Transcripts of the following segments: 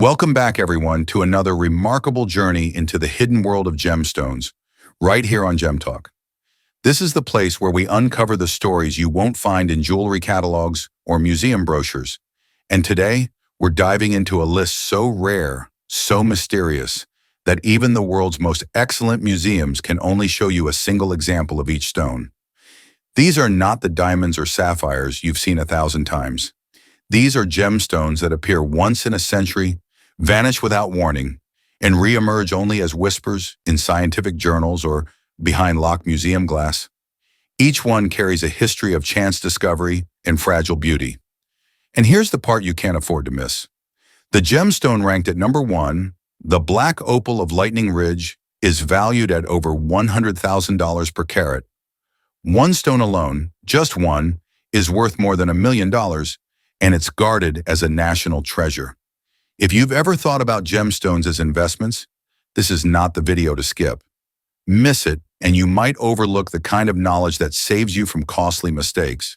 Welcome back, everyone, to another remarkable journey into the hidden world of gemstones, right here on Gem Talk. This is the place where we uncover the stories you won't find in jewelry catalogs or museum brochures. And today, we're diving into a list so rare, so mysterious, that even the world's most excellent museums can only show you a single example of each stone. These are not the diamonds or sapphires you've seen 1,000 times. These are gemstones that appear once in a century, vanish without warning, and reemerge only as whispers in scientific journals or behind locked museum glass. Each one carries a history of chance discovery and fragile beauty. And here's the part you can't afford to miss. The gemstone ranked at number 1, the black opal of Lightning Ridge, is valued at over $100,000 per carat. One stone alone, just one, is worth more than $1 million, and it's guarded as a national treasure. If you've ever thought about gemstones as investments, this is not the video to skip. Miss it, and you might overlook the kind of knowledge that saves you from costly mistakes.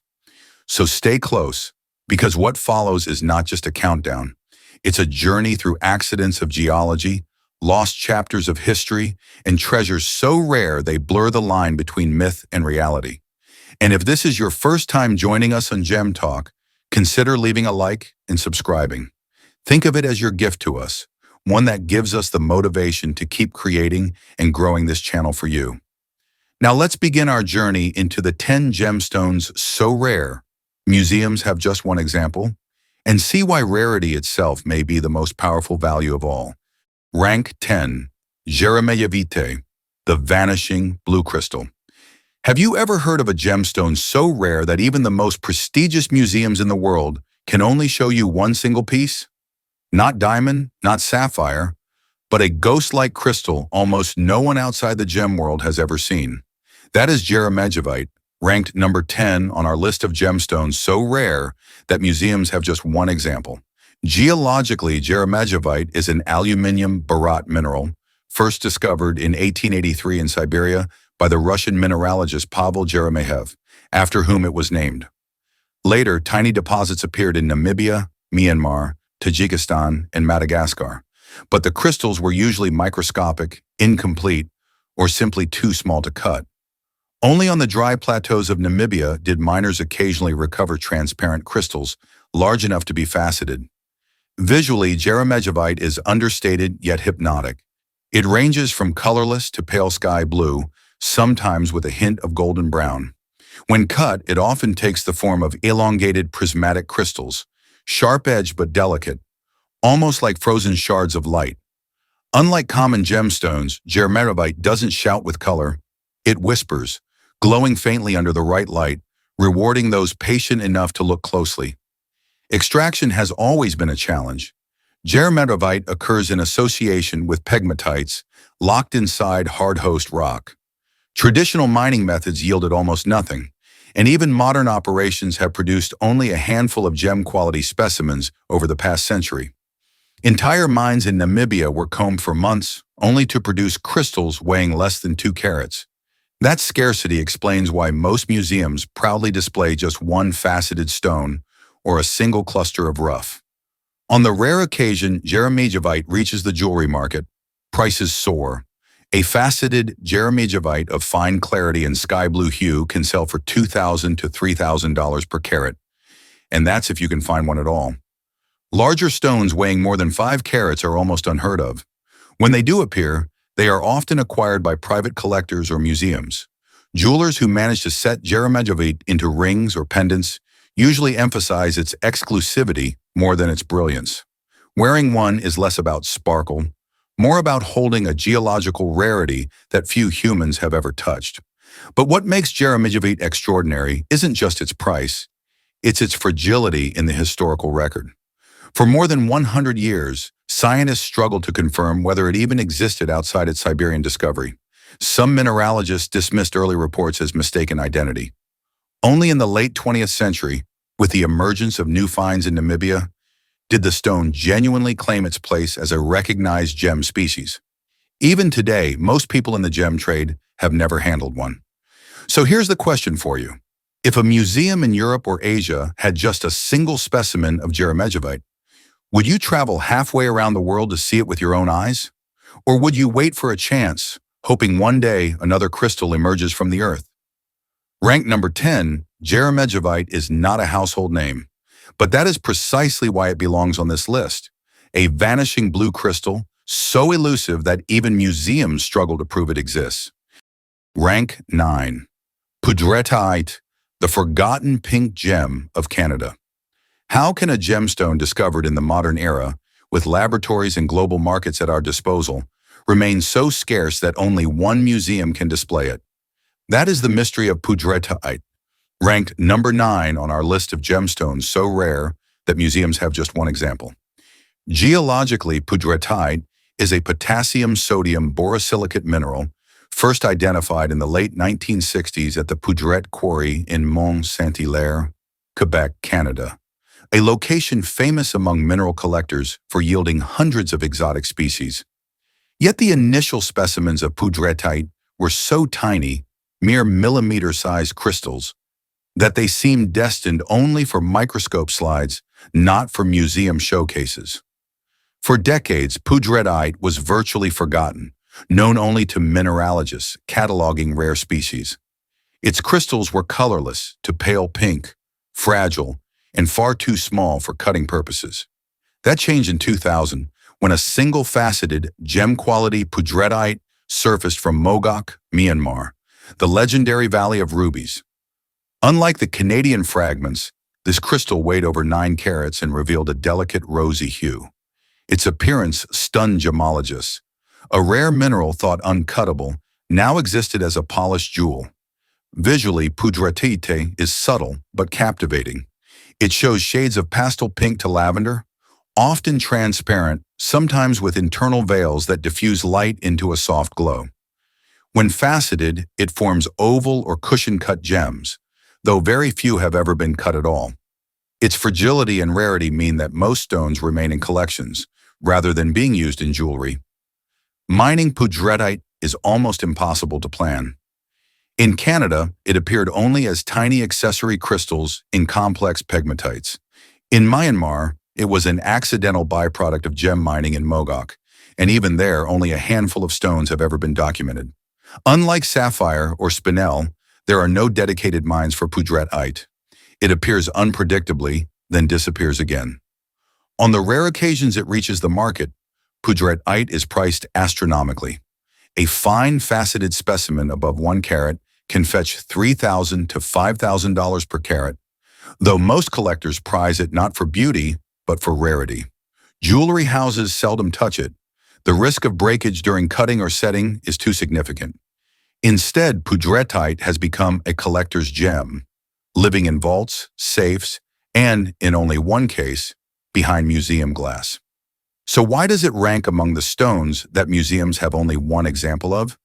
So stay close, because what follows is not just a countdown. It's a journey through accidents of geology, lost chapters of history, and treasures so rare they blur the line between myth and reality. And if this is your first time joining us on Gem Talk, consider leaving a like and subscribing. Think of it as your gift to us, one that gives us the motivation to keep creating and growing this channel for you. Now let's begin our journey into the 10 gemstones so rare museums have just one example, and see why rarity itself may be the most powerful value of all. Rank 10, Jeremejevite, the vanishing blue crystal. Have you ever heard of a gemstone so rare that even the most prestigious museums in the world can only show you one single piece? Not diamond, not sapphire, but a ghost-like crystal almost no one outside the gem world has ever seen. That is Jeremejevite, ranked number 10 on our list of gemstones so rare that museums have just one example. Geologically, Jeremejevite is an aluminium baryte mineral, first discovered in 1883 in Siberia by the Russian mineralogist Pavel Geremejev, after whom it was named. Later, tiny deposits appeared in Namibia, Myanmar, Tajikistan, and Madagascar, but the crystals were usually microscopic, incomplete, or simply too small to cut. Only on the dry plateaus of Namibia did miners occasionally recover transparent crystals large enough to be faceted. Visually, Jeremejevite is understated yet hypnotic. It ranges from colorless to pale sky blue, sometimes with a hint of golden brown. When cut, it often takes the form of elongated prismatic crystals, sharp-edged but delicate, almost like frozen shards of light. Unlike common gemstones, Jeremejevite doesn't shout with color. It whispers, glowing faintly under the right light, rewarding those patient enough to look closely. Extraction has always been a challenge. Jeremejevite occurs in association with pegmatites, locked inside hard-host rock. Traditional mining methods yielded almost nothing, and even modern operations have produced only a handful of gem-quality specimens over the past century. Entire mines in Namibia were combed for months, only to produce crystals weighing less than 2 carats. That scarcity explains why most museums proudly display just one faceted stone or a single cluster of rough. On the rare occasion Jeremejevite reaches the jewelry market, prices soar. A faceted Jeremejevite of fine clarity and sky blue hue can sell for $2,000 to $3,000 per carat, and that's if you can find one at all. Larger stones weighing more than 5 carats are almost unheard of. When they do appear, they are often acquired by private collectors or museums. Jewelers who manage to set Jeremejevite into rings or pendants usually emphasize its exclusivity more than its brilliance. Wearing one is less about sparkle, more about holding a geological rarity that few humans have ever touched. But what makes Jeremejevite extraordinary isn't just its price, it's its fragility in the historical record. For more than 100 years, scientists struggled to confirm whether it even existed outside its Siberian discovery. Some mineralogists dismissed early reports as mistaken identity. Only in the late 20th century, with the emergence of new finds in Namibia, did the stone genuinely claim its place as a recognized gem species. Even today, most people in the gem trade have never handled one. So here's the question for you. If a museum in Europe or Asia had just a single specimen of Jeremejevite, Would you travel halfway around the world to see it with your own eyes? Or would you wait for a chance, hoping one day another crystal emerges from the earth? Ranked number 10, Jeremejevite is not a household name, but that is precisely why it belongs on this list. A vanishing blue crystal, so elusive that even museums struggle to prove it exists. Rank 9, Poudretteite, the forgotten pink gem of Canada. How can a gemstone discovered in the modern era, with laboratories and global markets at our disposal, remain so scarce that only one museum can display it? That is the mystery of Poudretteite, ranked number 9 on our list of gemstones so rare that museums have just one example. Geologically, Poudretteite is a potassium-sodium borosilicate mineral first identified in the late 1960s at the Poudrette Quarry in Mont-Saint-Hilaire, Quebec, Canada, a location famous among mineral collectors for yielding hundreds of exotic species. Yet the initial specimens of Poudretteite were so tiny, mere millimeter-sized crystals, that they seemed destined only for microscope slides, not for museum showcases. For decades, Poudretteite was virtually forgotten, known only to mineralogists cataloging rare species. Its crystals were colorless to pale pink, fragile, and far too small for cutting purposes. That changed in 2000 when a single-faceted, gem-quality Poudretteite surfaced from Mogok, Myanmar, the legendary Valley of Rubies. Unlike the Canadian fragments, this crystal weighed over 9 carats and revealed a delicate rosy hue. Its appearance stunned gemologists. A rare mineral thought uncuttable now existed as a polished jewel. Visually, Poudretteite is subtle but captivating. It shows shades of pastel pink to lavender, often transparent, sometimes with internal veils that diffuse light into a soft glow. When faceted, it forms oval or cushion-cut gems, though very few have ever been cut at all. Its fragility and rarity mean that most stones remain in collections, rather than being used in jewelry. Mining Poudretteite is almost impossible to plan. In Canada, it appeared only as tiny accessory crystals in complex pegmatites. In Myanmar, it was an accidental byproduct of gem mining in Mogok, and even there, only a handful of stones have ever been documented. Unlike sapphire or spinel, there are no dedicated mines for Poudretteite. It appears unpredictably, then disappears again. On the rare occasions it reaches the market, Poudretteite is priced astronomically. A fine faceted specimen above 1 carat can fetch $3,000 to $5,000 per carat, though most collectors prize it not for beauty, but for rarity. Jewelry houses seldom touch it. The risk of breakage during cutting or setting is too significant. Instead, Poudretteite has become a collector's gem, living in vaults, safes, and, in only one case, behind museum glass. So why does it rank among the stones that museums have only one example of?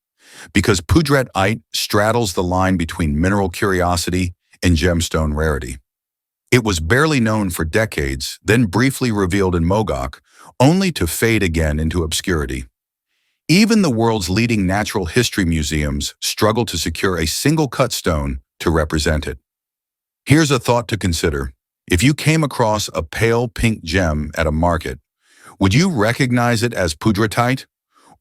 Because Poudretteite straddles the line between mineral curiosity and gemstone rarity. It was barely known for decades, then briefly revealed in Mogok, only to fade again into obscurity. Even the world's leading natural history museums struggle to secure a single cut stone to represent it. Here's a thought to consider. If you came across a pale pink gem at a market, would you recognize it as Poudretteite,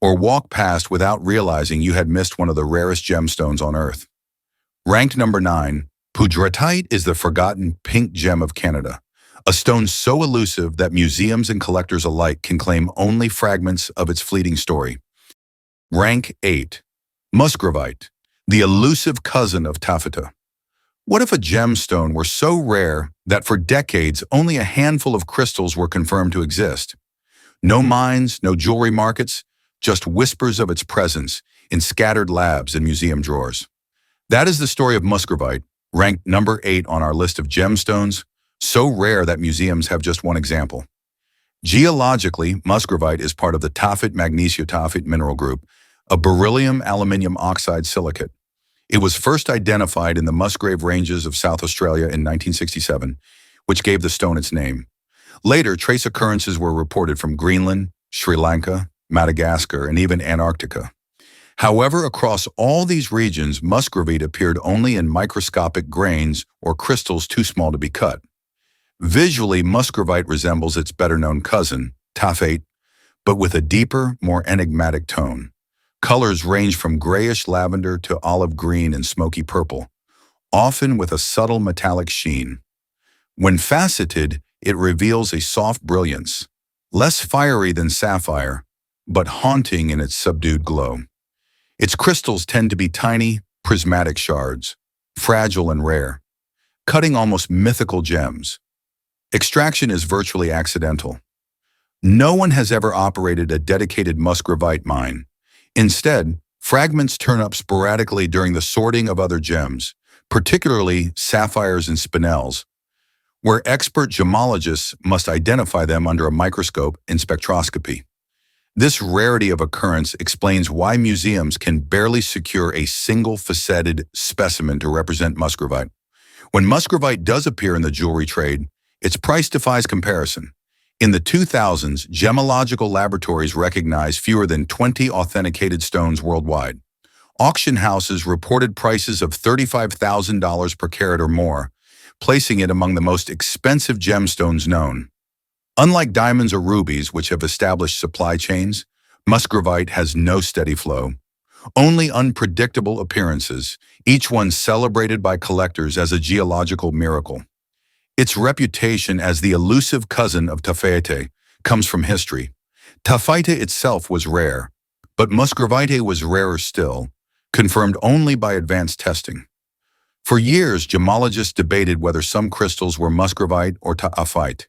or walk past without realizing you had missed one of the rarest gemstones on Earth? Ranked number 9, Poudretteite is the forgotten pink gem of Canada, a stone so elusive that museums and collectors alike can claim only fragments of its fleeting story. Rank 8, Musgravite, the elusive cousin of Taaffeite. What if a gemstone were so rare that for decades only a handful of crystals were confirmed to exist? No mines, no jewelry markets, just whispers of its presence in scattered labs and museum drawers. That is the story of Musgravite, ranked number 8 on our list of gemstones, so rare that museums have just one example. Geologically, Musgravite is part of the Taaffeite magnesiotaaffeite mineral group, a beryllium aluminium oxide silicate. It was first identified in the Musgrave Ranges of South Australia in 1967, which gave the stone its name. Later, trace occurrences were reported from Greenland, Sri Lanka, Madagascar, and even Antarctica. However, across all these regions, Musgravite appeared only in microscopic grains or crystals too small to be cut. Visually, Musgravite resembles its better-known cousin, Taaffeite, but with a deeper, more enigmatic tone. Colors range from grayish lavender to olive green and smoky purple, often with a subtle metallic sheen. When faceted, it reveals a soft brilliance, less fiery than sapphire, but haunting in its subdued glow. Its crystals tend to be tiny, prismatic shards, fragile and rare, cutting almost mythical gems. Extraction is virtually accidental. No one has ever operated a dedicated Musgravite mine. Instead, fragments turn up sporadically during the sorting of other gems, particularly sapphires and spinels, where expert gemologists must identify them under a microscope in spectroscopy. This rarity of occurrence explains why museums can barely secure a single faceted specimen to represent Musgravite. When Musgravite does appear in the jewelry trade, its price defies comparison. In the 2000s, gemological laboratories recognized fewer than 20 authenticated stones worldwide. Auction houses reported prices of $35,000 per carat or more, placing it among the most expensive gemstones known. Unlike diamonds or rubies, which have established supply chains, Musgravite has no steady flow. Only unpredictable appearances, each one celebrated by collectors as a geological miracle. Its reputation as the elusive cousin of Taaffeite comes from history. Taaffeite itself was rare, but Musgravite was rarer still, confirmed only by advanced testing. For years, gemologists debated whether some crystals were Musgravite or Taaffeite,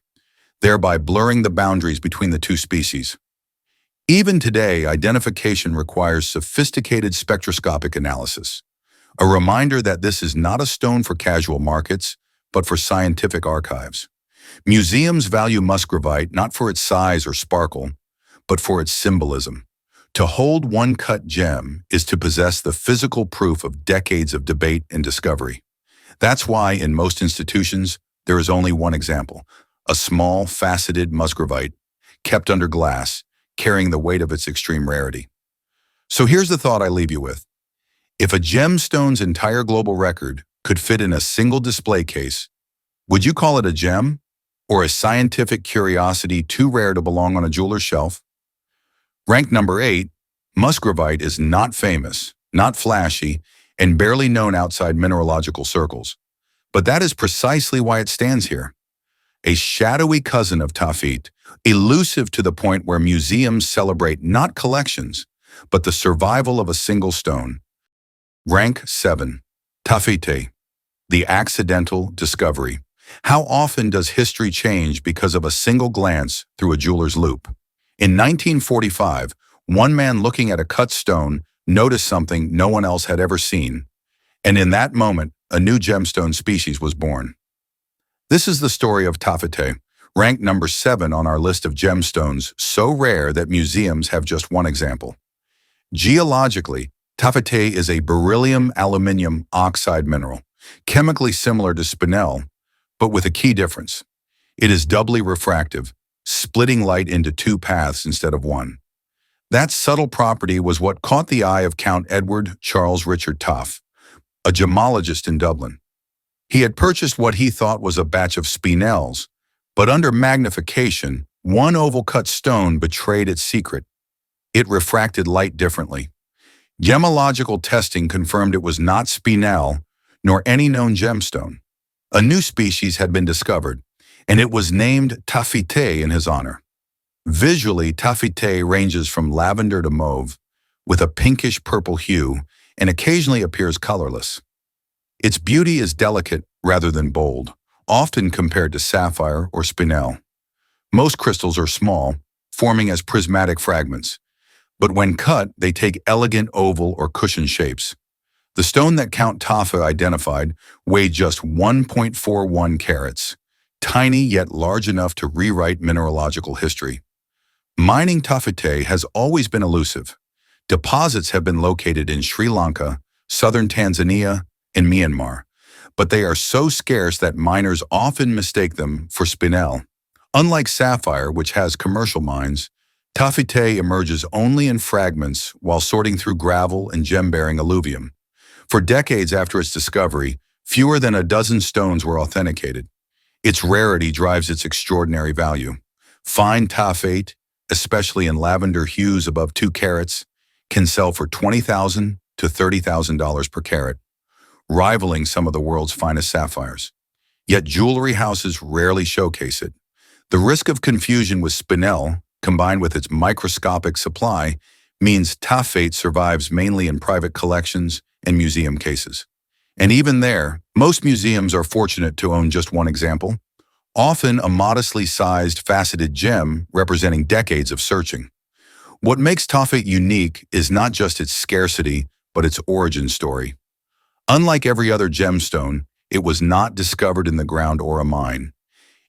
thereby blurring the boundaries between the two species. Even today, identification requires sophisticated spectroscopic analysis, a reminder that this is not a stone for casual markets, but for scientific archives. Museums value Musgravite not for its size or sparkle, but for its symbolism. To hold one cut gem is to possess the physical proof of decades of debate and discovery. That's why, in most institutions, there is only one example, a small, faceted Musgravite, kept under glass, carrying the weight of its extreme rarity. So here's the thought I leave you with. If a gemstone's entire global record could fit in a single display case, would you call it a gem or a scientific curiosity too rare to belong on a jeweler's shelf? Ranked number 8, Musgravite is not famous, not flashy, and barely known outside mineralogical circles. But that is precisely why it stands here. A shadowy cousin of Taaffeite, elusive to the point where museums celebrate not collections, but the survival of a single stone. Rank 7. Taaffeite, the accidental discovery. How often does history change because of a single glance through a jeweler's loupe? In 1945, one man looking at a cut stone noticed something no one else had ever seen, and in that moment, a new gemstone species was born. This is the story of Taaffeite, ranked number 7 on our list of gemstones so rare that museums have just one example. Geologically, Taaffeite is a beryllium aluminium oxide mineral, chemically similar to spinel, but with a key difference. It is doubly refractive, splitting light into two paths instead of one. That subtle property was what caught the eye of Count Edward Charles Richard Taaff, a gemologist in Dublin. He had purchased what he thought was a batch of spinels, but under magnification, one oval-cut stone betrayed its secret. It refracted light differently. Gemological testing confirmed it was not spinel, nor any known gemstone. A new species had been discovered, and it was named Taaffeite in his honor. Visually, Taaffeite ranges from lavender to mauve, with a pinkish-purple hue, and occasionally appears colorless. Its beauty is delicate rather than bold, often compared to sapphire or spinel. Most crystals are small, forming as prismatic fragments, but when cut, they take elegant oval or cushion shapes. The stone that Count Taaffeite identified weighed just 1.41 carats, tiny yet large enough to rewrite mineralogical history. Mining Taaffeite has always been elusive. Deposits have been located in Sri Lanka, southern Tanzania, and Myanmar, but they are so scarce that miners often mistake them for spinel. Unlike sapphire, which has commercial mines, Taaffeite emerges only in fragments while sorting through gravel and gem-bearing alluvium. For decades after its discovery, fewer than a dozen stones were authenticated. Its rarity drives its extraordinary value. Fine Taaffeite, especially in lavender hues above 2 carats, can sell for $20,000 to $30,000 per carat, rivaling some of the world's finest sapphires. Yet jewelry houses rarely showcase it. The risk of confusion with spinel, combined with its microscopic supply, means Taaffeite survives mainly in private collections and museum cases. And even there, most museums are fortunate to own just one example, often a modestly sized faceted gem representing decades of searching. What makes Taaffeite unique is not just its scarcity, but its origin story. Unlike every other gemstone, it was not discovered in the ground or a mine.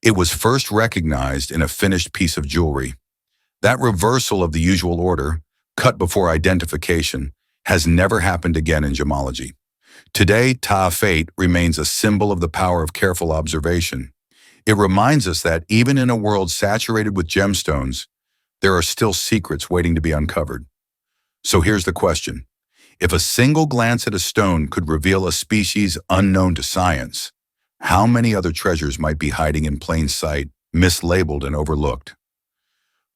It was first recognized in a finished piece of jewelry. That reversal of the usual order, cut before identification, has never happened again in gemology. Today, Taaffeite remains a symbol of the power of careful observation. It reminds us that even in a world saturated with gemstones, there are still secrets waiting to be uncovered. So here's the question. If a single glance at a stone could reveal a species unknown to science, how many other treasures might be hiding in plain sight, mislabeled and overlooked?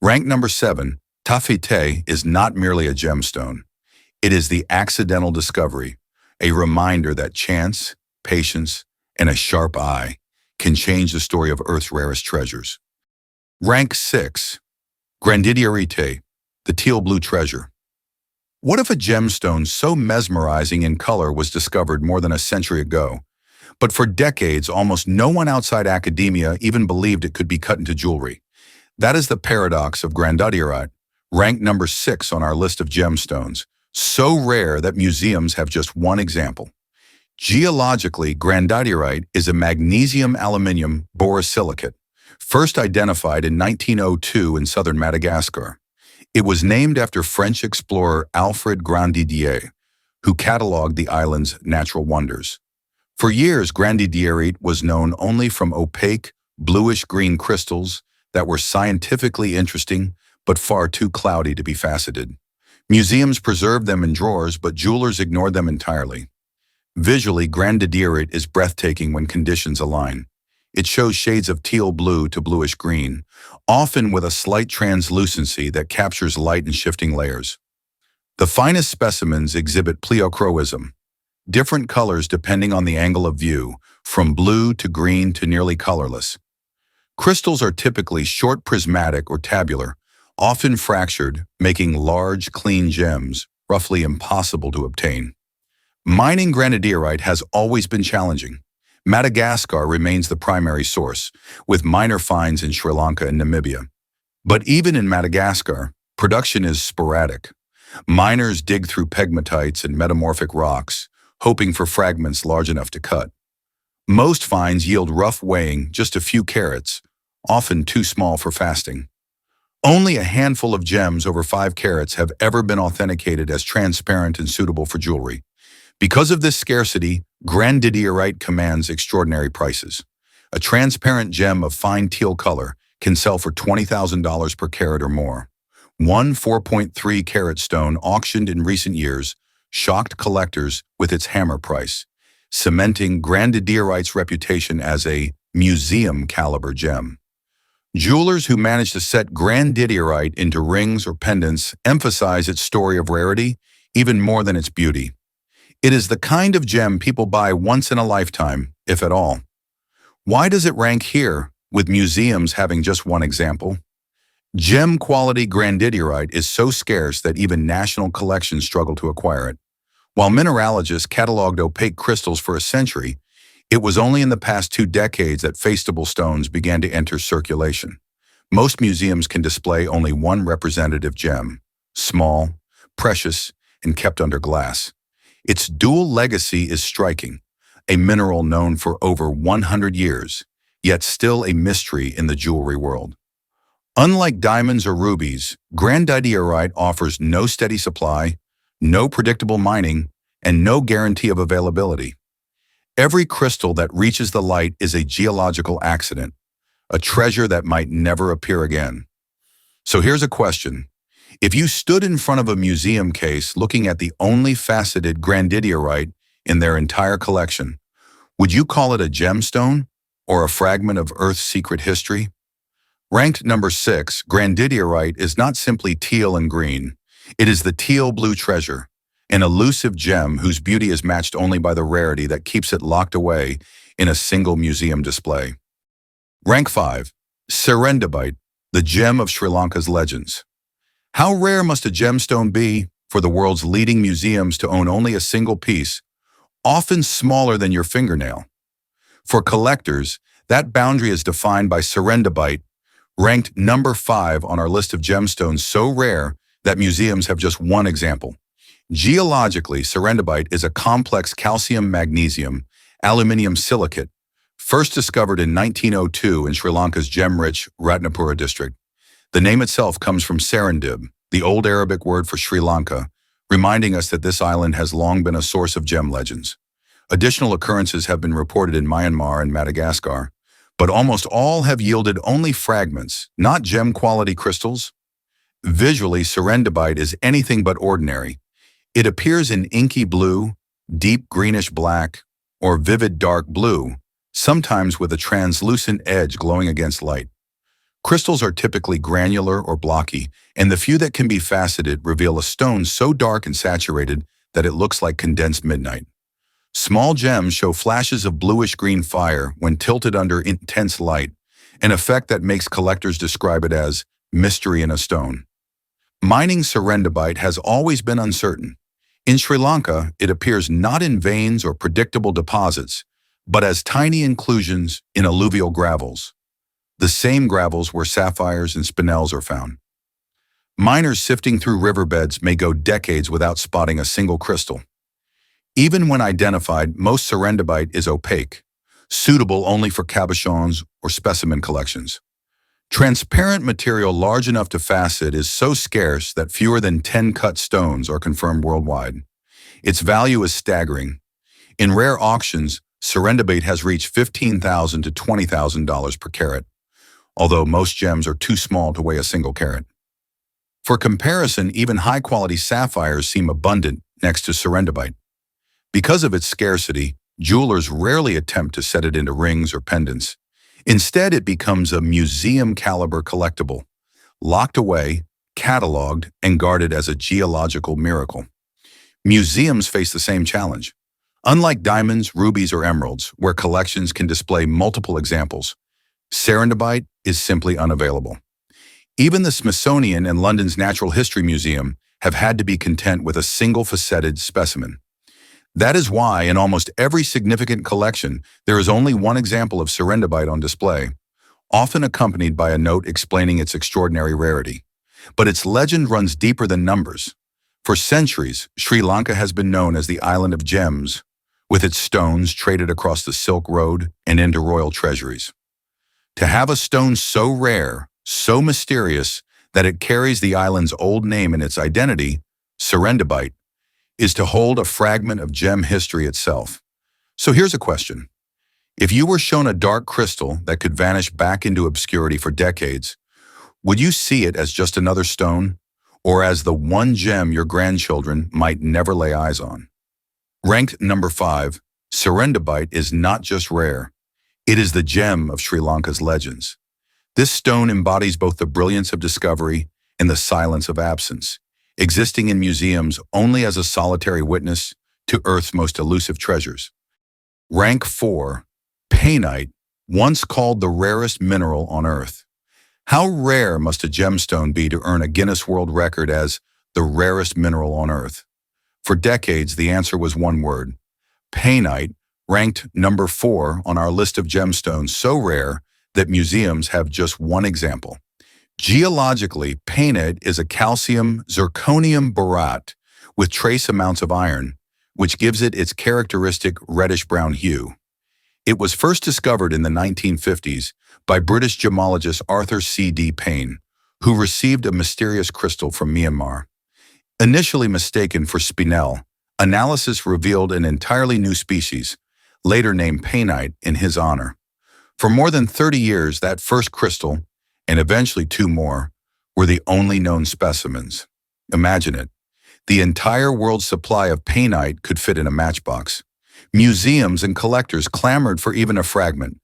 Rank number 7, Taaffeite is not merely a gemstone. It is the accidental discovery, a reminder that chance, patience, and a sharp eye can change the story of Earth's rarest treasures. Rank 6, Grandidierite, the teal blue treasure. What if a gemstone so mesmerizing in color was discovered more than a century ago, but for decades almost no one outside academia even believed it could be cut into jewelry? That is the paradox of Grandidierite, ranked number 6 on our list of gemstones, so rare that museums have just one example. Geologically, Grandidierite is a magnesium-aluminium borosilicate, first identified in 1902 in southern Madagascar. It was named after French explorer Alfred Grandidierite, who cataloged the island's natural wonders. For years, Grandidierite was known only from opaque, bluish-green crystals that were scientifically interesting but far too cloudy to be faceted. Museums preserved them in drawers, but jewelers ignored them entirely. Visually, Grandidierite is breathtaking when conditions align. It shows shades of teal blue to bluish green, often with a slight translucency that captures light in shifting layers. The finest specimens exhibit pleochroism, different colors depending on the angle of view, from blue to green to nearly colorless. Crystals are typically short prismatic or tabular, often fractured, making large, clean gems roughly impossible to obtain. Mining Grandidierite has always been challenging. Madagascar remains the primary source, with minor finds in Sri Lanka and Namibia. But even in Madagascar, production is sporadic. Miners dig through pegmatites and metamorphic rocks, hoping for fragments large enough to cut. Most finds yield rough weighing just a few carats, often too small for fasting. Only a handful of gems over 5 carats have ever been authenticated as transparent and suitable for jewelry. Because of this scarcity, Grandidierite commands extraordinary prices. A transparent gem of fine teal color can sell for $20,000 per carat or more. One 4.3-carat stone auctioned in recent years shocked collectors with its hammer price, cementing Grandidierite's reputation as a museum-caliber gem. Jewelers who manage to set Grandidierite into rings or pendants emphasize its story of rarity even more than its beauty. It is the kind of gem people buy once in a lifetime, if at all. Why does it rank here, with museums having just one example? Gem-quality Grandidierite is so scarce that even national collections struggle to acquire it. While mineralogists cataloged opaque crystals for a century, it was only in the past 2 decades that faceable stones began to enter circulation. Most museums can display only one representative gem, small, precious, and kept under glass. Its dual legacy is striking, a mineral known for over 100 years, yet still a mystery in the jewelry world. Unlike diamonds or rubies, Grandidierite offers no steady supply, no predictable mining, and no guarantee of availability. Every crystal that reaches the light is a geological accident, a treasure that might never appear again. So here's a question. If you stood in front of a museum case looking at the only faceted Grandidierite in their entire collection, would you call it a gemstone or a fragment of Earth's secret history? Ranked number 6, Grandidierite is not simply teal and green. It is the teal-blue treasure, an elusive gem whose beauty is matched only by the rarity that keeps it locked away in a single museum display. Rank 5, Serendibite, the gem of Sri Lanka's legends. How rare must a gemstone be for the world's leading museums to own only a single piece, often smaller than your fingernail? For collectors, that boundary is defined by Serendibite, ranked number 5 on our list of gemstones so rare that museums have just one example. Geologically, Serendibite is a complex calcium-magnesium aluminium silicate, first discovered in 1902 in Sri Lanka's gem-rich Ratnapura district. The name itself comes from Serendib, the old Arabic word for Sri Lanka, reminding us that this island has long been a source of gem legends. Additional occurrences have been reported in Myanmar and Madagascar, but almost all have yielded only fragments, not gem-quality crystals. Visually, Serendibite is anything but ordinary. It appears in inky blue, deep greenish-black, or vivid dark blue, sometimes with a translucent edge glowing against light. Crystals are typically granular or blocky, and the few that can be faceted reveal a stone so dark and saturated that it looks like condensed midnight. Small gems show flashes of bluish-green fire when tilted under intense light, an effect that makes collectors describe it as mystery in a stone. Mining Serendibite has always been uncertain. In Sri Lanka, it appears not in veins or predictable deposits, but as tiny inclusions in alluvial gravels, the same gravels where sapphires and spinels are found. Miners sifting through riverbeds may go decades without spotting a single crystal. Even when identified, most Serendibite is opaque, suitable only for cabochons or specimen collections. Transparent material large enough to facet is so scarce that fewer than 10 cut stones are confirmed worldwide. Its value is staggering. In rare auctions, Serendibite has reached $15,000 to $20,000 per carat, although most gems are too small to weigh a single carat. For comparison, even high-quality sapphires seem abundant next to Serendibite. Because of its scarcity, jewelers rarely attempt to set it into rings or pendants. Instead, it becomes a museum-caliber collectible, locked away, cataloged, and guarded as a geological miracle. Museums face the same challenge. Unlike diamonds, rubies, or emeralds, where collections can display multiple examples, Serendibite is simply unavailable. Even the Smithsonian and London's Natural History Museum have had to be content with a single faceted specimen. That is why, in almost every significant collection, there is only one example of Serendibite on display, often accompanied by a note explaining its extraordinary rarity. But its legend runs deeper than numbers. For centuries, Sri Lanka has been known as the Island of Gems, with its stones traded across the Silk Road and into royal treasuries. To have a stone so rare, so mysterious, that it carries the island's old name in its identity, Serendibite, is to hold a fragment of gem history itself. So here's a question. If you were shown a dark crystal that could vanish back into obscurity for decades, would you see it as just another stone, or as the one gem your grandchildren might never lay eyes on? Ranked number 5, Serendibite is not just rare. It is the gem of Sri Lanka's legends. This stone embodies both the brilliance of discovery and the silence of absence, existing in museums only as a solitary witness to Earth's most elusive treasures. Rank 4, Painite, once called the rarest mineral on Earth. How rare must a gemstone be to earn a Guinness World Record as the rarest mineral on Earth? For decades, the answer was one word: Painite, ranked number 4 on our list of gemstones so rare that museums have just one example. Geologically, Painite is a calcium zirconium borate with trace amounts of iron, which gives it its characteristic reddish-brown hue. It was first discovered in the 1950s by British gemologist Arthur C.D. Payne, who received a mysterious crystal from Myanmar. Initially mistaken for spinel, analysis revealed an entirely new species, later named Painite in his honor. For more than 30 years, that first crystal, and eventually 2 more, were the only known specimens. Imagine it. The entire world's supply of Painite could fit in a matchbox. Museums and collectors clamored for even a fragment,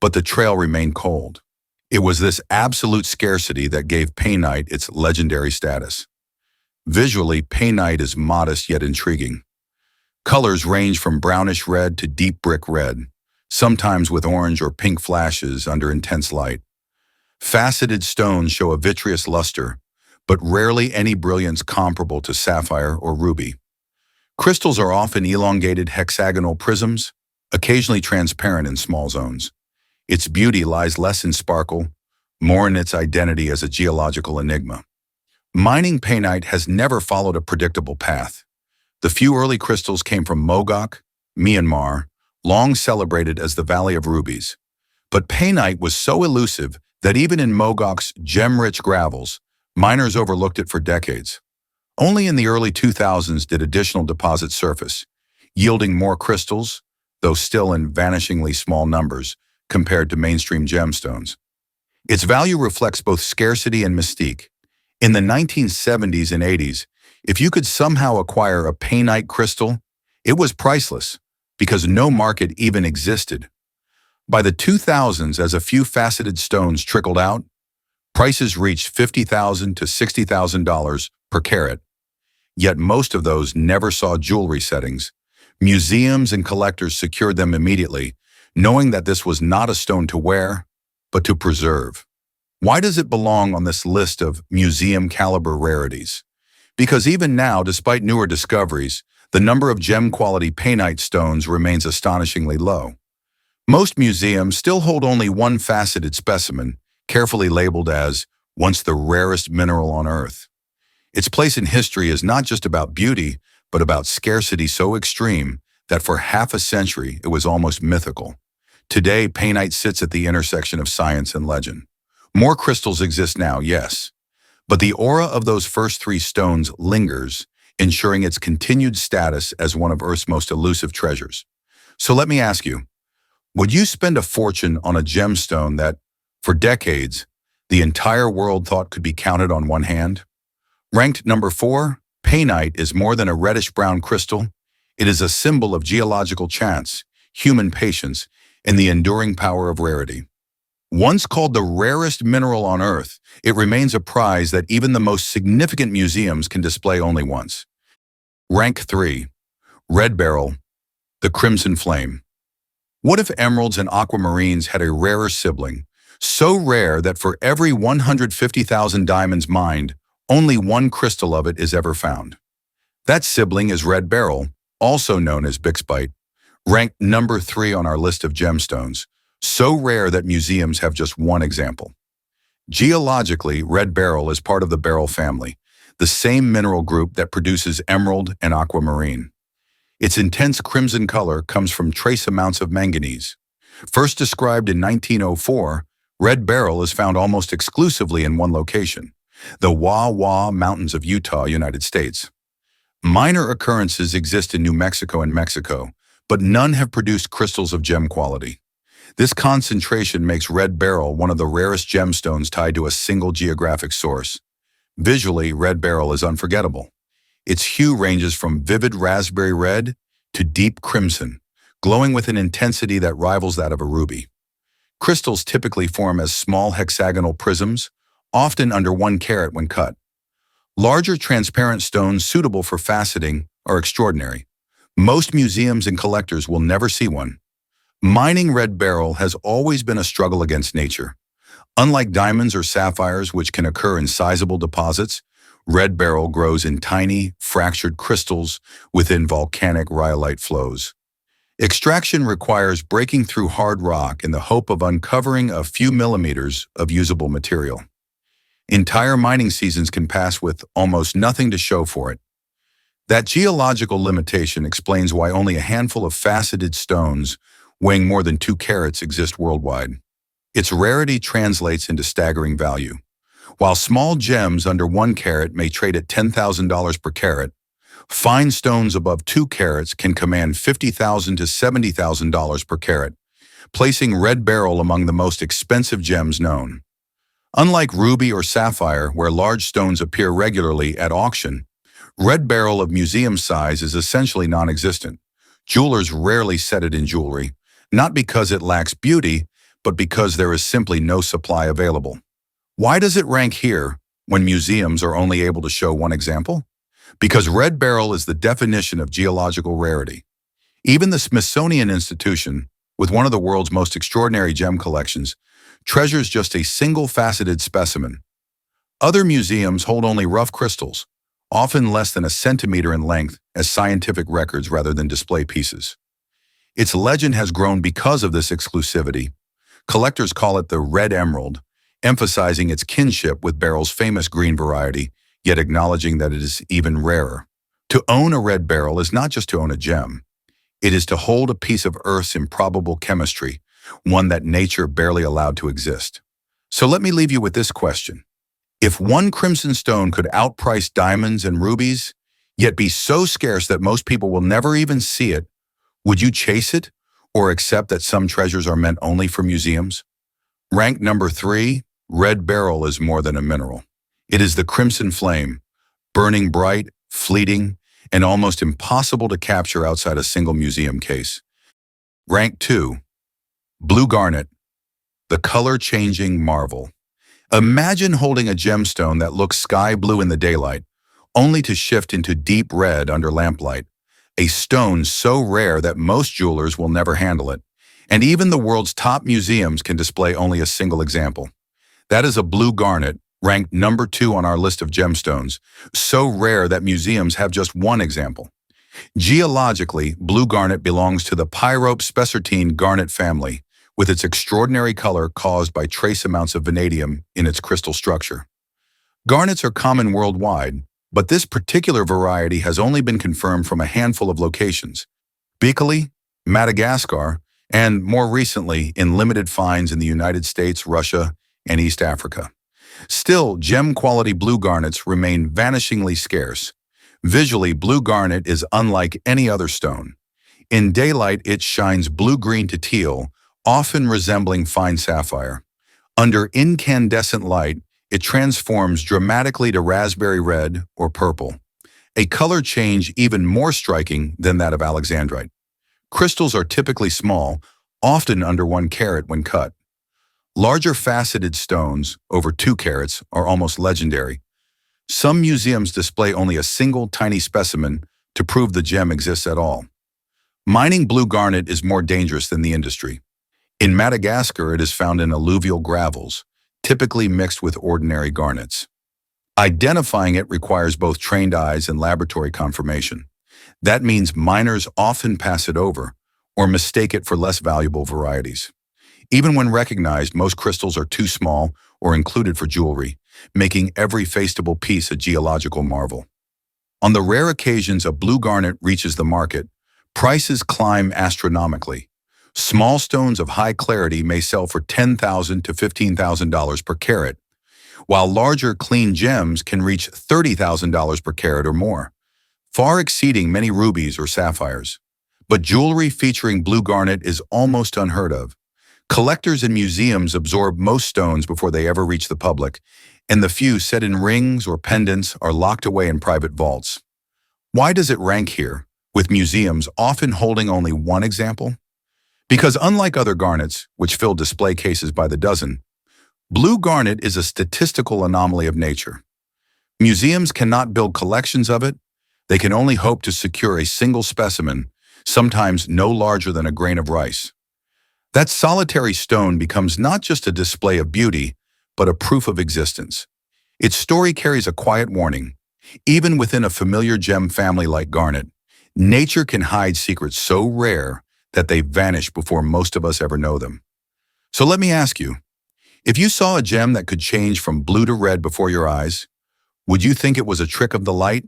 but the trail remained cold. It was this absolute scarcity that gave Painite its legendary status. Visually, Painite is modest yet intriguing. Colors range from brownish red to deep brick red, sometimes with orange or pink flashes under intense light. Faceted stones show a vitreous luster, but rarely any brilliance comparable to sapphire or ruby. Crystals are often elongated hexagonal prisms, occasionally transparent in small zones. Its beauty lies less in sparkle, more in its identity as a geological enigma. Mining Painite has never followed a predictable path. The few early crystals came from Mogok, Myanmar, long celebrated as the Valley of Rubies. But Painite was so elusive that even in Mogok's gem-rich gravels, miners overlooked it for decades. Only in the early 2000s did additional deposits surface, yielding more crystals, though still in vanishingly small numbers compared to mainstream gemstones. Its value reflects both scarcity and mystique. In the 1970s and 80s, if you could somehow acquire a Painite crystal, it was priceless because no market even existed. By the 2000s, as a few faceted stones trickled out, prices reached $50,000 to $60,000 per carat. Yet most of those never saw jewelry settings. Museums and collectors secured them immediately, knowing that this was not a stone to wear, but to preserve. Why does it belong on this list of museum-caliber rarities? Because even now, despite newer discoveries, the number of gem-quality Painite stones remains astonishingly low. Most museums still hold only one faceted specimen, carefully labeled as once the rarest mineral on Earth. Its place in history is not just about beauty, but about scarcity so extreme that for half a century it was almost mythical. Today, Painite sits at the intersection of science and legend. More crystals exist now, yes, but the aura of those first three stones lingers, ensuring its continued status as one of Earth's most elusive treasures. So let me ask you, would you spend a fortune on a gemstone that, for decades, the entire world thought could be counted on one hand? Ranked number 4, Painite is more than a reddish-brown crystal. It is a symbol of geological chance, human patience, and the enduring power of rarity. Once called the rarest mineral on Earth, it remains a prize that even the most significant museums can display only once. Rank 3. Red Beryl, the Crimson Flame. What if emeralds and aquamarines had a rarer sibling, so rare that for every 150,000 diamonds mined, only one crystal of it is ever found? That sibling is Red Beryl, also known as Bixbite, ranked number 3 on our list of gemstones, so rare that museums have just one example. Geologically, Red Beryl is part of the Beryl family, the same mineral group that produces emerald and aquamarine. Its intense crimson color comes from trace amounts of manganese. First described in 1904, Red Beryl is found almost exclusively in one location, the Wah Wah Mountains of Utah, United States. Minor occurrences exist in New Mexico and Mexico, but none have produced crystals of gem quality. This concentration makes Red Beryl one of the rarest gemstones tied to a single geographic source. Visually, Red Beryl is unforgettable. Its hue ranges from vivid raspberry red to deep crimson, glowing with an intensity that rivals that of a ruby. Crystals typically form as small hexagonal prisms, often under 1 carat when cut. Larger transparent stones suitable for faceting are extraordinary. Most museums and collectors will never see one. Mining Red Beryl has always been a struggle against nature. Unlike diamonds or sapphires, which can occur in sizable deposits, Red Beryl grows in tiny, fractured crystals within volcanic rhyolite flows. Extraction requires breaking through hard rock in the hope of uncovering a few millimeters of usable material. Entire mining seasons can pass with almost nothing to show for it. That geological limitation explains why only a handful of faceted stones weighing more than 2 carats exist worldwide. Its rarity translates into staggering value. While small gems under 1 carat may trade at $10,000 per carat, fine stones above 2 carats can command $50,000 to $70,000 per carat, placing Red Beryl among the most expensive gems known. Unlike ruby or sapphire, where large stones appear regularly at auction, Red Beryl of museum size is essentially non-existent. Jewelers rarely set it in jewelry, not because it lacks beauty, but because there is simply no supply available. Why does it rank here when museums are only able to show one example? Because red beryl is the definition of geological rarity. Even the Smithsonian Institution, with one of the world's most extraordinary gem collections, treasures just a single-faceted specimen. Other museums hold only rough crystals, often less than a centimeter in length, as scientific records rather than display pieces. Its legend has grown because of this exclusivity. Collectors call it the red emerald, emphasizing its kinship with beryl's famous green variety, yet acknowledging that it is even rarer. To own a red beryl is not just to own a gem. It is to hold a piece of Earth's improbable chemistry, one that nature barely allowed to exist. So let me leave you with this question. If one crimson stone could outprice diamonds and rubies, yet be so scarce that most people will never even see it, would you chase it or accept that some treasures are meant only for museums? Rank number 3, red beryl is more than a mineral. It is the crimson flame, burning bright, fleeting, and almost impossible to capture outside a single museum case. Rank 2, blue garnet, the color-changing marvel. Imagine holding a gemstone that looks sky blue in the daylight, only to shift into deep red under lamplight, a stone so rare that most jewelers will never handle it, and even the world's top museums can display only a single example. That is a blue garnet, ranked number 2 on our list of gemstones, so rare that museums have just one example. Geologically, blue garnet belongs to the pyrope-spessartine garnet family, with its extraordinary color caused by trace amounts of vanadium in its crystal structure. Garnets are common worldwide, but this particular variety has only been confirmed from a handful of locations: Beryl, Madagascar, and more recently in limited finds in the United States, Russia, and East Africa. Still, gem-quality blue garnets remain vanishingly scarce. Visually, blue garnet is unlike any other stone. In daylight, it shines blue-green to teal, often resembling fine sapphire. Under incandescent light, it transforms dramatically to raspberry red or purple, a color change even more striking than that of alexandrite. Crystals are typically small, often under 1 carat when cut. Larger faceted stones, over 2 carats, are almost legendary. Some museums display only a single tiny specimen to prove the gem exists at all. Mining blue garnet is more dangerous than the industry. In Madagascar, it is found in alluvial gravels, typically mixed with ordinary garnets. Identifying it requires both trained eyes and laboratory confirmation. That means miners often pass it over or mistake it for less valuable varieties. Even when recognized, most crystals are too small or included for jewelry, making every faceable piece a geological marvel. On the rare occasions a blue garnet reaches the market, prices climb astronomically. Small stones of high clarity may sell for $10,000 to $15,000 per carat, while larger clean gems can reach $30,000 per carat or more, far exceeding many rubies or sapphires. But jewelry featuring blue garnet is almost unheard of. Collectors and museums absorb most stones before they ever reach the public, and the few set in rings or pendants are locked away in private vaults. Why does it rank here, with museums often holding only one example? Because unlike other garnets, which fill display cases by the dozen, blue garnet is a statistical anomaly of nature. Museums cannot build collections of it. They can only hope to secure a single specimen, sometimes no larger than a grain of rice. That solitary stone becomes not just a display of beauty, but a proof of existence. Its story carries a quiet warning. Even within a familiar gem family like garnet, nature can hide secrets so rare that they vanish before most of us ever know them. So let me ask you, if you saw a gem that could change from blue to red before your eyes, would you think it was a trick of the light,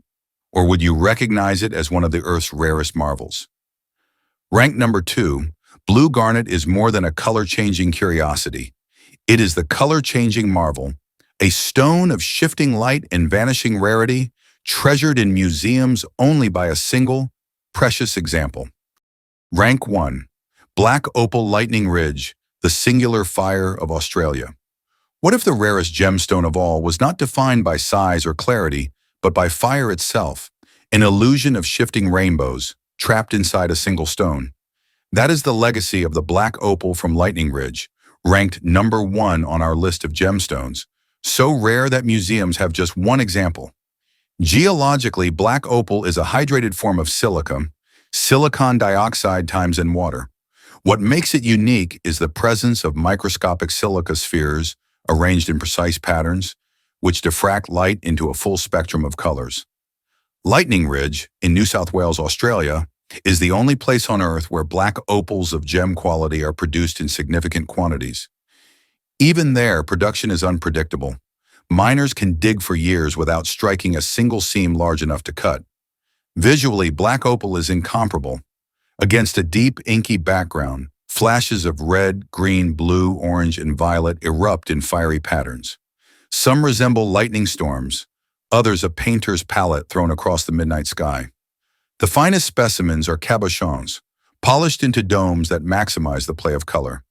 or would you recognize it as one of the Earth's rarest marvels? Rank number 2, blue garnet is more than a color-changing curiosity. It is the color-changing marvel, a stone of shifting light and vanishing rarity, treasured in museums only by a single, precious example. Rank 1, black opal lightning ridge, the singular fire of Australia. What if the rarest gemstone of all was not defined by size or clarity, but by fire itself, an illusion of shifting rainbows, trapped inside a single stone? That is the legacy of the black opal from Lightning Ridge, ranked number 1 on our list of gemstones, so rare that museums have just one example. Geologically, black opal is a hydrated form of silicon dioxide times in water. What makes it unique is the presence of microscopic silica spheres arranged in precise patterns, which diffract light into a full spectrum of colors. Lightning Ridge, in New South Wales, Australia, is the only place on Earth where black opals of gem quality are produced in significant quantities. Even there, production is unpredictable. Miners can dig for years without striking a single seam large enough to cut. Visually, black opal is incomparable. Against a deep, inky background, flashes of red, green, blue, orange, and violet erupt in fiery patterns. Some resemble lightning storms, others a painter's palette thrown across the midnight sky. The finest specimens are cabochons, polished into domes that maximize the play of color.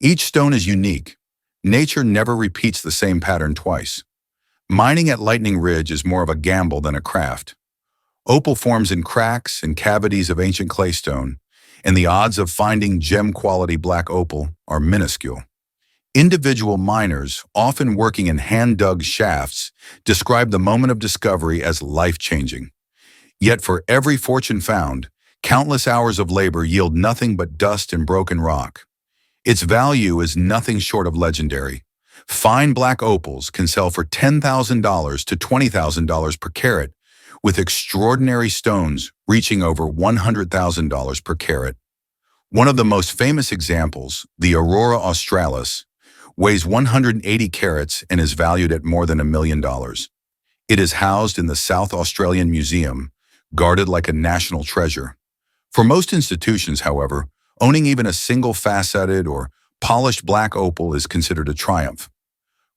Each stone is unique. Nature never repeats the same pattern twice. Mining at Lightning Ridge is more of a gamble than a craft. Opal forms in cracks and cavities of ancient claystone, and the odds of finding gem-quality black opal are minuscule. Individual miners, often working in hand-dug shafts, describe the moment of discovery as life-changing. Yet for every fortune found, countless hours of labor yield nothing but dust and broken rock. Its value is nothing short of legendary. Fine black opals can sell for $10,000 to $20,000 per carat, with extraordinary stones reaching over $100,000 per carat. One of the most famous examples, the Aurora Australis, weighs 180 carats and is valued at more than $1 million. It is housed in the South Australian Museum, guarded like a national treasure. For most institutions, however, owning even a single faceted or polished black opal is considered a triumph.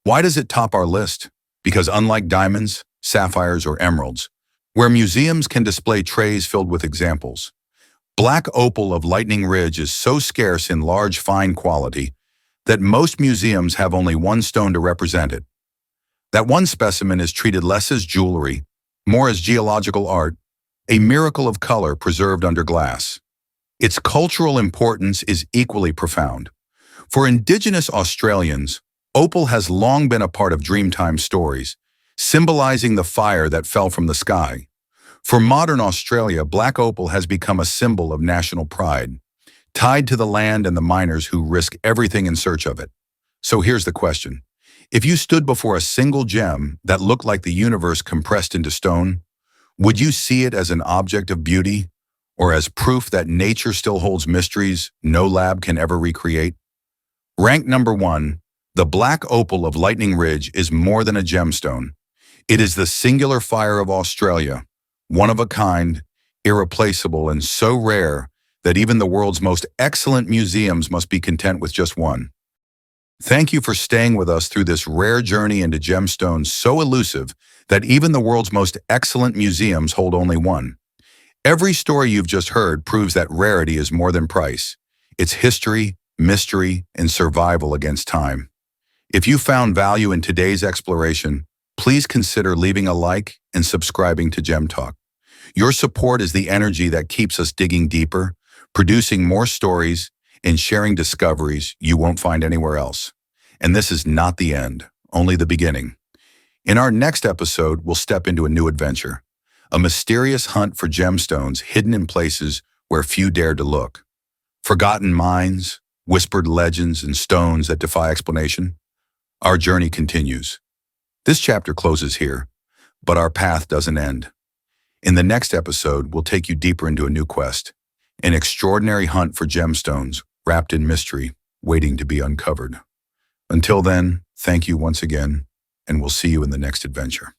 Why does it top our list? Because unlike diamonds, sapphires, or emeralds, where museums can display trays filled with examples, black opal of Lightning Ridge is so scarce in large, fine quality that most museums have only one stone to represent it. That one specimen is treated less as jewelry, more as geological art, a miracle of color preserved under glass. Its cultural importance is equally profound. For Indigenous Australians, opal has long been a part of Dreamtime stories, symbolizing the fire that fell from the sky. For modern Australia, black opal has become a symbol of national pride, tied to the land and the miners who risk everything in search of it. So here's the question. If you stood before a single gem that looked like the universe compressed into stone, would you see it as an object of beauty, or as proof that nature still holds mysteries no lab can ever recreate? Ranked number 1, the black opal of Lightning Ridge is more than a gemstone. It is the singular fire of Australia, one of a kind, irreplaceable, and so rare that even the world's most excellent museums must be content with just one. Thank you for staying with us through this rare journey into gemstones so elusive that even the world's most excellent museums hold only one. Every story you've just heard proves that rarity is more than price. It's history, mystery, and survival against time. If you found value in today's exploration, please consider leaving a like and subscribing to Gem Talk. Your support is the energy that keeps us digging deeper, producing more stories, and sharing discoveries you won't find anywhere else. And this is not the end, only the beginning. In our next episode, we'll step into a new adventure, a mysterious hunt for gemstones hidden in places where few dared to look. Forgotten mines, whispered legends, and stones that defy explanation. Our journey continues. This chapter closes here, but our path doesn't end. In the next episode, we'll take you deeper into a new quest, an extraordinary hunt for gemstones wrapped in mystery, waiting to be uncovered. Until then, thank you once again, and we'll see you in the next adventure.